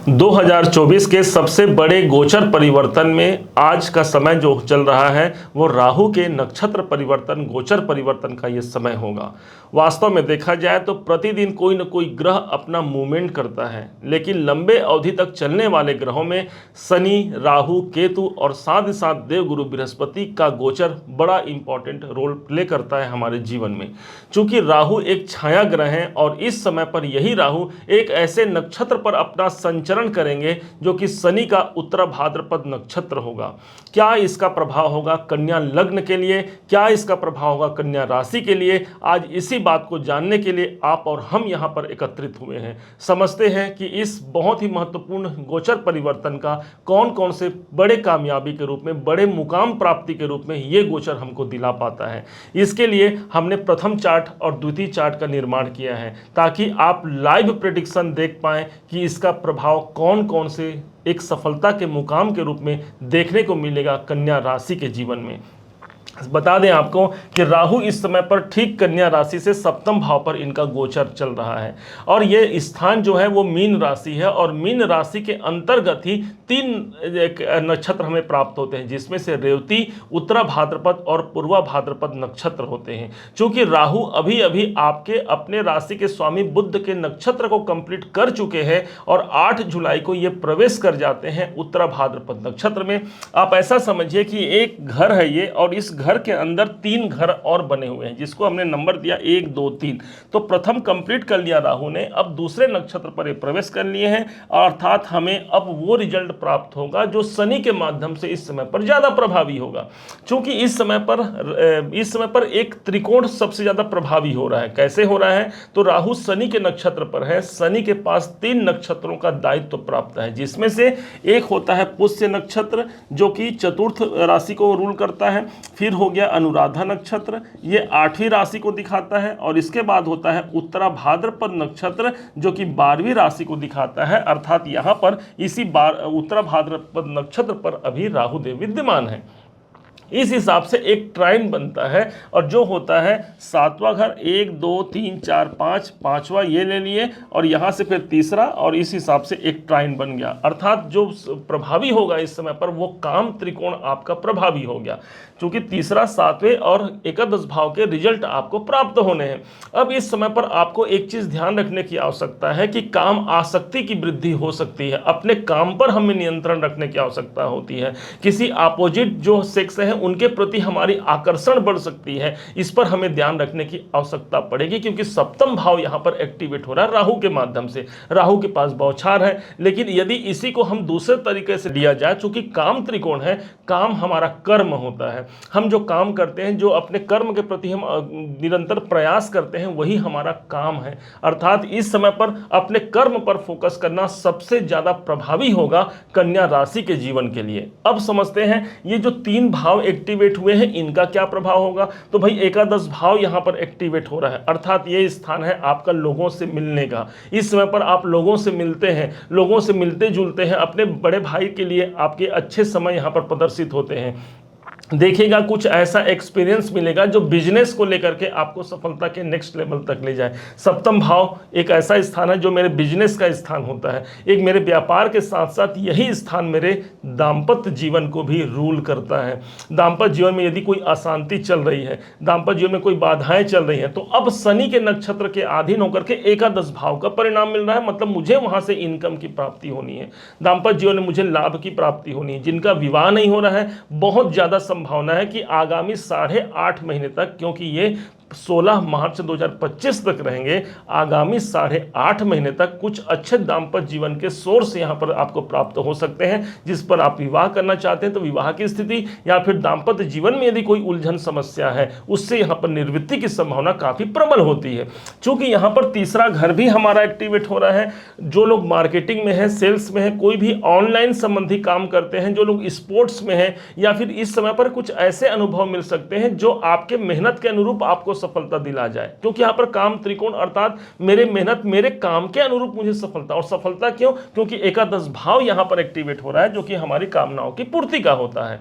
2024 के सबसे बड़े गोचर परिवर्तन में आज का समय जो चल रहा है वो राहु के नक्षत्र परिवर्तन गोचर परिवर्तन का ये समय होगा। वास्तव में देखा जाए तो प्रतिदिन कोई न कोई ग्रह अपना मूवमेंट करता है, लेकिन लंबे अवधि तक चलने वाले ग्रहों में शनि, राहु, केतु और साथ ही साथ देवगुरु बृहस्पति का गोचर बड़ा इंपॉर्टेंट रोल प्ले करता है हमारे जीवन में। चूंकि राहु एक छाया ग्रह है और इस समय पर यही राहु एक ऐसे नक्षत्र पर अपना संचरण करेंगे जो कि शनि का उत्तरा भाद्रपद नक्षत्र होगा। क्या इसका प्रभाव होगा कन्या लग्न के लिए, क्या इसका प्रभाव होगा कन्या राशि के लिए, आज इसी बात को जानने के लिए आप और हम यहाँ पर एकत्रित हुए हैं। समझते हैं कि इस बहुत ही महत्वपूर्ण गोचर परिवर्तन का कौन कौन से बड़े कामयाबी के रूप में, बड़े मुकाम प्राप्ति के रूप में ये गोचर हमको दिला पाता है। इसके लिए हमने प्रथम चार्ट और द्वितीय चार्ट का निर्माण किया है ताकि आप लाइव प्रेडिक्शन देख पाएं कि इसका प्रभाव कौन कौन से एक सफलता के मुकाम के रूप में देखने को मिलेगा कन्या राशि के जीवन में। बता दें आपको कि राहु इस समय पर ठीक कन्या राशि से सप्तम भाव पर इनका गोचर चल रहा है और ये स्थान जो है वो मीन राशि है और मीन राशि के अंतर्गत ही तीन नक्षत्र हमें प्राप्त होते हैं, जिसमें से रेवती, उत्तरा भाद्रपद और पूर्वा भाद्रपद नक्षत्र होते हैं। चूंकि राहु अभी अभी आपके अपने राशि के स्वामी बुध के नक्षत्र को कंप्लीट कर चुके हैं और 8 जुलाई को ये प्रवेश कर जाते हैं उत्तरा भाद्रपद नक्षत्र में। आप ऐसा समझिए कि एक घर है ये और इस घर के अंदर 3 घर और बने हुए हैं जिसको हमने नंबर दिया 1 2 3। तो प्रथम कंप्लीट कर लिया राहु ने, अब दूसरे नक्षत्र पर ये प्रवेश कर लिए हैं अर्थात हमें अब वो रिजल्ट प्राप्त होगा जो शनि के माध्यम से इस समय पर ज्यादा प्रभावी होगा। क्योंकि इस समय पर एक त्रिकोण सबसे ज्यादा प्रभावी हो रहा है। कैसे हो रहा है? तो राहु शनि के नक्षत्र पर है, शनि के पास 3 नक्षत्रों का दायित्व प्राप्त है, जिसमें से एक होता है पुष्य नक्षत्र जो कि चतुर्थ राशि को रूल करता है, फिर हो गया अनुराधा नक्षत्र, ये 8वीं राशि को दिखाता है और इसके बाद होता है उत्तरा भाद्रपद नक्षत्र जो कि 12वीं राशि को दिखाता है। अर्थात यहाँ पर इसी उत्तरा भाद्रपद नक्षत्र पर अभी राहु देव विद्यमान है। इस हिसाब से एक ट्राइन बनता है और जो होता है 7वां घर 1 2 3 4 5, 5वां ये ले लिए और यहाँ से फिर तीसरा और इस हिसाब से एक ट्राइन बन गया। अर्थात जो प्रभावी होगा इस समय पर वो काम त्रिकोण आपका प्रभावी हो गया, क्योंकि तीसरा, 7वें और एकादश भाव के रिजल्ट आपको प्राप्त होने हैं। अब इस समय पर आपको एक चीज ध्यान रखने की आवश्यकता है कि काम आसक्ति की वृद्धि हो सकती है, अपने काम पर हमें नियंत्रण रखने की आवश्यकता होती है। किसी अपोजिट जो सेक्स है उनके प्रति हमारी आकर्षण बढ़ सकती है, इस पर हमें ध्यान रखने की आवश्यकता पड़ेगी क्योंकि सप्तम भाव यहां पर एक्टिवेट हो रहा है राहु के माध्यम से। राहु के पास बौछार है, लेकिन यदि इसी को हम दूसरे तरीके से लिया जाए, चूंकि काम त्रिकोण है, काम हमारा कर्म होता है, हम जो काम करते हैं, जो अपने कर्म के प्रति हम निरंतर प्रयास करते हैं, वही हमारा काम है। अर्थात इस समय पर अपने कर्म पर फोकस करना सबसे ज्यादा प्रभावी होगा कन्या राशि के जीवन के लिए। अब समझते हैं ये जो 3 भाव एक्टिवेट हुए हैं इनका क्या प्रभाव होगा। तो भाई एकादश भाव यहां पर एक्टिवेट हो रहा है, अर्थात ये स्थान है आपका लोगों से मिलने का। इस समय पर आप लोगों से मिलते हैं, लोगों से मिलते जुलते हैं, अपने बड़े भाई के लिए आपके अच्छे समय यहां पर प्रदर्शित होते हैं। देखिएगा कुछ ऐसा एक्सपीरियंस मिलेगा जो बिजनेस को लेकर के आपको सफलता के नेक्स्ट लेवल तक ले जाए। सप्तम भाव एक ऐसा स्थान है जो मेरे बिजनेस का स्थान होता है, एक मेरे व्यापार के साथ साथ यही स्थान मेरे दाम्पत्य जीवन को भी रूल करता है। दाम्पत्य जीवन में यदि कोई अशांति चल रही है, दाम्पत्य जीवन में कोई बाधाएं चल रही हैं, तो अब शनि के नक्षत्र के अधीन होकर के एकादश भाव का परिणाम मिल रहा है, मतलब मुझे वहां से इनकम की प्राप्ति होनी है, दाम्पत्य जीवन में मुझे लाभ की प्राप्ति होनी है। जिनका विवाह नहीं हो रहा है, बहुत ज्यादा संभावना है कि आगामी 8.5 महीने तक, क्योंकि ये 16 मार्च 2025 तक रहेंगे, आगामी 8.5 महीने तक कुछ अच्छे दाम्पत्य जीवन के सोर्स यहां पर आपको प्राप्त हो सकते हैं। जिस पर आप विवाह करना चाहते हैं तो विवाह की स्थिति या फिर दाम्पत्य जीवन में यदि कोई उलझन समस्या है उससे यहां पर निवृत्ति की संभावना काफी प्रबल होती है। चूंकि यहां पर तीसरा घर भी हमारा एक्टिवेट हो रहा है, जो लोग मार्केटिंग में है, सेल्स में है, कोई भी ऑनलाइन संबंधी काम करते हैं, जो लोग स्पोर्ट्स में है, या फिर इस समय पर कुछ ऐसे अनुभव मिल सकते हैं जो आपके मेहनत के अनुरूप आपको सफलता दिला जाए। क्योंकि यहां पर काम त्रिकोण अर्थात मेरे मेहनत मेरे काम के अनुरूप मुझे सफलता, और सफलता क्यों? क्योंकि एकादश भाव यहां पर एक्टिवेट हो रहा है जो कि हमारी कामनाओं की पूर्ति का होता है।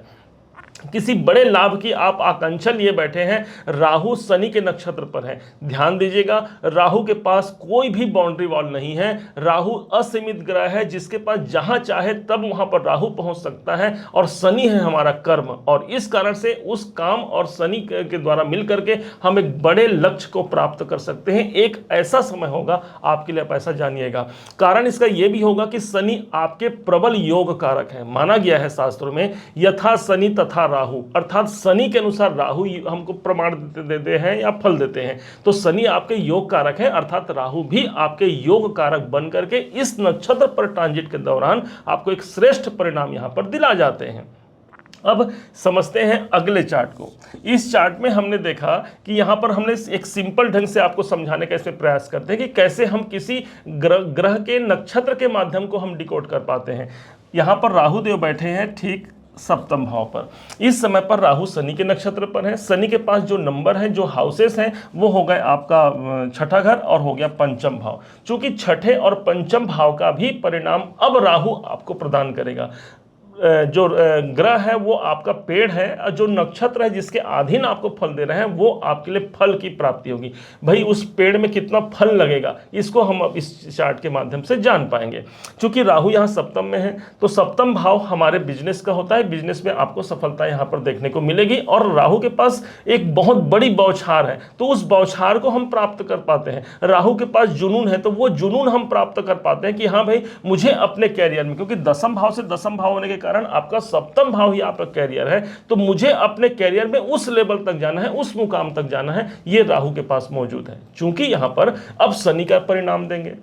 किसी बड़े लाभ की आप आकांक्षा लिए बैठे हैं, राहु शनि के नक्षत्र पर है। ध्यान दीजिएगा, राहु के पास कोई भी बाउंड्री वॉल नहीं है। राहु असीमित ग्रह है, जिसके पास जहां चाहे तब वहां पर राहु पहुंच सकता है। और शनि है हमारा कर्म, और इस कारण से उस काम और शनि के द्वारा मिलकर के हम एक बड़े लक्ष्य को प्राप्त कर सकते हैं। एक ऐसा समय होगा आपके लिए, आप ऐसा जानिएगा। कारण इसका यह भी होगा कि शनि आपके प्रबल योग कारक है। माना गया है शास्त्रों में, यथा शनि तथा राहु, अर्थात शनि के अनुसार राहु हमको प्रमाण देते हैं या फल देते हैं। तो शनि आपके योग कारक है, अर्थात राहु भी आपके योग कारक बन करके इस नक्षत्र पर ट्रांजिट के दौरान आपको एक श्रेष्ठ परिणाम यहां पर दिला जाते हैं। अब समझते हैं अगले चार्ट को। इस चार्ट में हमने देखा कि यहाँ पर हमने एक सिंपल ढंग से आपको समझाने का इसमें प्रयास करते हैं कि कैसे हम किसी ग्रह के नक्षत्र के माध्यम को हम डिकोड कर पाते हैं। यहाँ पर राहु देव बैठे हैं ठीक सप्तम भाव पर। इस समय पर राहु शनि के नक्षत्र पर है। शनि के पास जो नंबर है, जो हाउसेस हैं, वो हो गए आपका छठा घर और हो गया पंचम भाव। चूंकि छठे और पंचम भाव का भी परिणाम अब राहु आपको प्रदान करेगा। जो ग्रह है वो आपका पेड़ है, और जो नक्षत्र है जिसके अधीन आपको फल दे रहे हैं वो आपके लिए फल की प्राप्ति होगी। भाई उस पेड़ में कितना फल लगेगा, इसको हम अब इस चार्ट के माध्यम से जान पाएंगे। क्योंकि राहु यहाँ सप्तम में है, तो सप्तम भाव हमारे बिजनेस का होता है। बिजनेस में आपको सफलता यहाँ पर देखने को मिलेगी, और राहु के पास एक बहुत बड़ी बौछार है, तो उस बौछार को हम प्राप्त कर पाते हैं। राहु के पास जुनून है, तो वो जुनून हम प्राप्त कर पाते हैं कि हाँ भाई मुझे अपने कैरियर में, क्योंकि दसम भाव से दसम भाव होने के कारण आपका सप्तम भाव ही आपका कैरियर है, तो मुझे अपने कैरियर में उस लेवल तक जाना है, उस मुकाम तक जाना है, ये राहु के पास मौजूद है। चूंकि यहां पर अब शनि का परिणाम देंगे,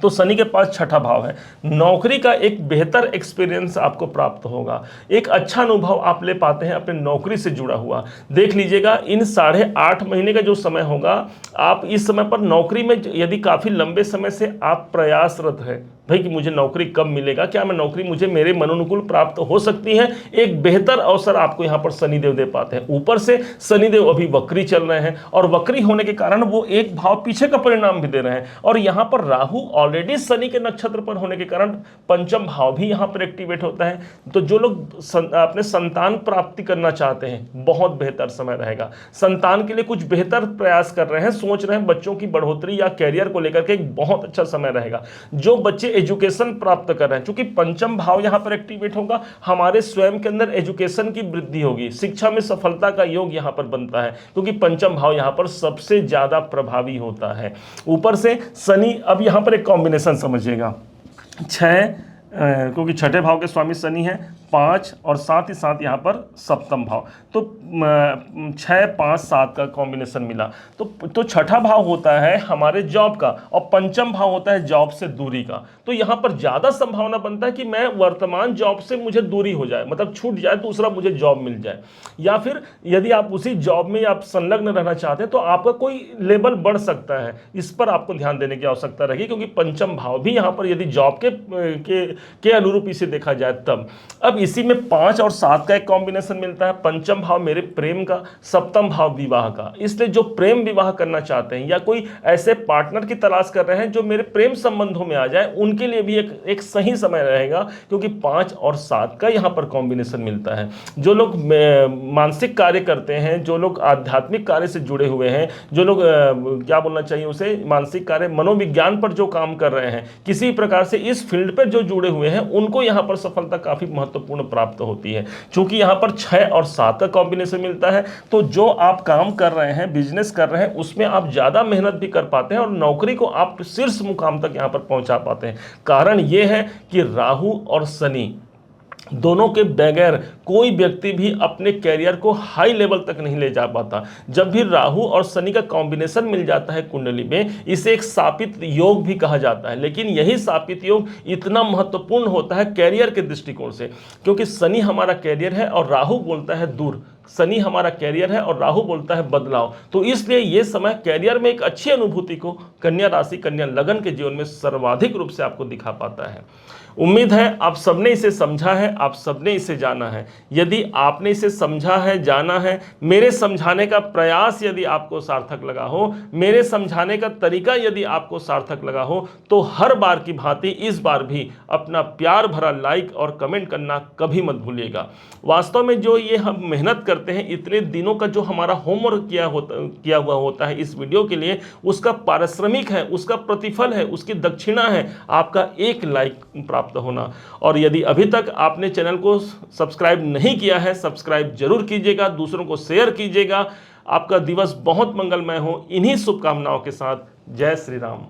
तो शनि के पास छठा भाव है। नौकरी का एक बेहतर एक्सपीरियंस आपको प्राप्त होगा, एक अच्छा अनुभव आप ले पाते हैं अपने नौकरी से जुड़ा हुआ। देख लीजिएगा, इन 8.5 महीने का जो समय होगा, आप इस समय पर नौकरी में यदि काफ़ी लंबे समय से आप प्रयासरत है भाई कि मुझे नौकरी कब मिलेगा, क्या मैं नौकरी मुझे मेरे मनोनुकूल प्राप्त हो सकती है, एक बेहतर अवसर आपको यहाँ पर शनिदेव दे पाते हैं। ऊपर से शनिदेव अभी वक्री चल रहे हैं, और वक्री होने के कारण वो एक भाव पीछे का परिणाम भी दे रहे हैं। और यहाँ पर राहु ऑलरेडी शनि के नक्षत्र पर होने के कारण पंचम भाव भी यहाँ पर एक्टिवेट होता है। तो जो लोग अपने संतान प्राप्ति करना चाहते हैं, बहुत बेहतर समय रहेगा। संतान के लिए कुछ बेहतर प्रयास कर रहे हैं, सोच रहे हैं बच्चों की बढ़ोतरी या कैरियर को लेकर के, एक बहुत अच्छा समय रहेगा। जो बच्चे एजुकेशन प्राप्त कर रहे हैं, क्योंकि पंचम भाव यहां पर एक्टिवेट होगा, हमारे स्वयं के अंदर एजुकेशन की वृद्धि होगी, शिक्षा में सफलता का योग यहां पर बनता है, क्योंकि पंचम भाव यहां पर सबसे ज्यादा प्रभावी होता है। ऊपर से शनि, अब यहां पर एक कॉम्बिनेशन समझिएगा, 6 क्योंकि छठे भाव के स्वामी शनि है, 5 और साथ ही साथ यहाँ पर सप्तम भाव, तो 6, 5, 7 का कॉम्बिनेशन मिला। तो छठा भाव होता है हमारे जॉब का, और पंचम भाव होता है जॉब से दूरी का। तो यहाँ पर ज़्यादा संभावना बनता है कि मैं वर्तमान जॉब से मुझे दूरी हो जाए, मतलब छूट जाए, दूसरा मुझे जॉब मिल जाए। या फिर यदि आप उसी जॉब में आप संलग्न रहना चाहते हैं, तो आपका कोई लेवल बढ़ सकता है। इस पर आपको ध्यान देने की आवश्यकता रहेगी, क्योंकि पंचम भाव भी यहाँ पर यदि जॉब के अनुरूप इसे देखा जाए तब। अब इसी में 5 और 7 का एक कॉम्बिनेशन मिलता है। पंचम भाव मेरे प्रेम का, सप्तम भाव विवाह का। इसलिए जो प्रेम विवाह करना चाहते हैं या कोई ऐसे पार्टनर की तलाश कर रहे हैं जो मेरे प्रेम संबंधों में आ जाए, उनके लिए भी एक सही समय रहेगा, क्योंकि 5 और 7 का यहाँ पर कॉम्बिनेशन मिलता है। जो लोग मानसिक कार्य करते हैं, जो लोग आध्यात्मिक कार्य से जुड़े हुए हैं, जो लोग क्या बोलना चाहिए उसे, मानसिक कार्य, मनोविज्ञान पर जो काम कर रहे हैं, किसी प्रकार से इस फील्ड पर जो जुड़े हुए हैं, उनको यहाँ पर सफलता काफी महत्वपूर्ण प्राप्त होती है। क्योंकि यहाँ पर 6 और 7 का कॉम्बिनेशन मिलता है, तो जो आप काम कर रहे हैं, बिजनेस कर रहे हैं, उसमें आप ज्यादा मेहनत भी कर पाते हैं, और नौकरी को आप शीर्ष मुकाम तक यहाँ पर पहुंचा पाते हैं। कारण यह है कि राहु और शनि दोनों के बगैर कोई व्यक्ति भी अपने कैरियर को हाई लेवल तक नहीं ले जा पाता। जब भी राहु और शनि का कॉम्बिनेशन मिल जाता है कुंडली में, इसे एक शापित योग भी कहा जाता है। लेकिन यही शापित योग इतना महत्वपूर्ण होता है कैरियर के दृष्टिकोण से, क्योंकि शनि हमारा कैरियर है और राहु बोलता है दूर। शनि हमारा कैरियर है और राहु बोलता है बदलाव। तो इसलिए ये समय कैरियर में एक अच्छी अनुभूति को कन्या राशि, कन्या लगन के जीवन में सर्वाधिक रूप से आपको दिखा पाता है। उम्मीद है आप सबने इसे समझा है, आप सबने इसे जाना है। यदि आपने इसे समझा है, जाना है, मेरे समझाने का प्रयास यदि आपको सार्थक लगा हो, मेरे समझाने का तरीका यदि आपको सार्थक लगा हो, तो हर बार की भांति इस बार भी अपना प्यार भरा लाइक और कमेंट करना कभी मत भूलिएगा। वास्तव में जो ये हम मेहनत करते हैं, इतने दिनों का जो हमारा होमवर्क किया हुआ होता है इस वीडियो के लिए, उसका पारिश्रमिक है, उसका प्रतिफल है, उसकी दक्षिणा है आपका एक लाइक प्राप्त होना। और यदि अभी तक आपने चैनल को सब्सक्राइब नहीं किया है, सब्सक्राइब जरूर कीजिएगा, दूसरों को शेयर कीजिएगा। आपका दिवस बहुत मंगलमय हो। इन्हीं शुभकामनाओं के साथ जय श्री राम।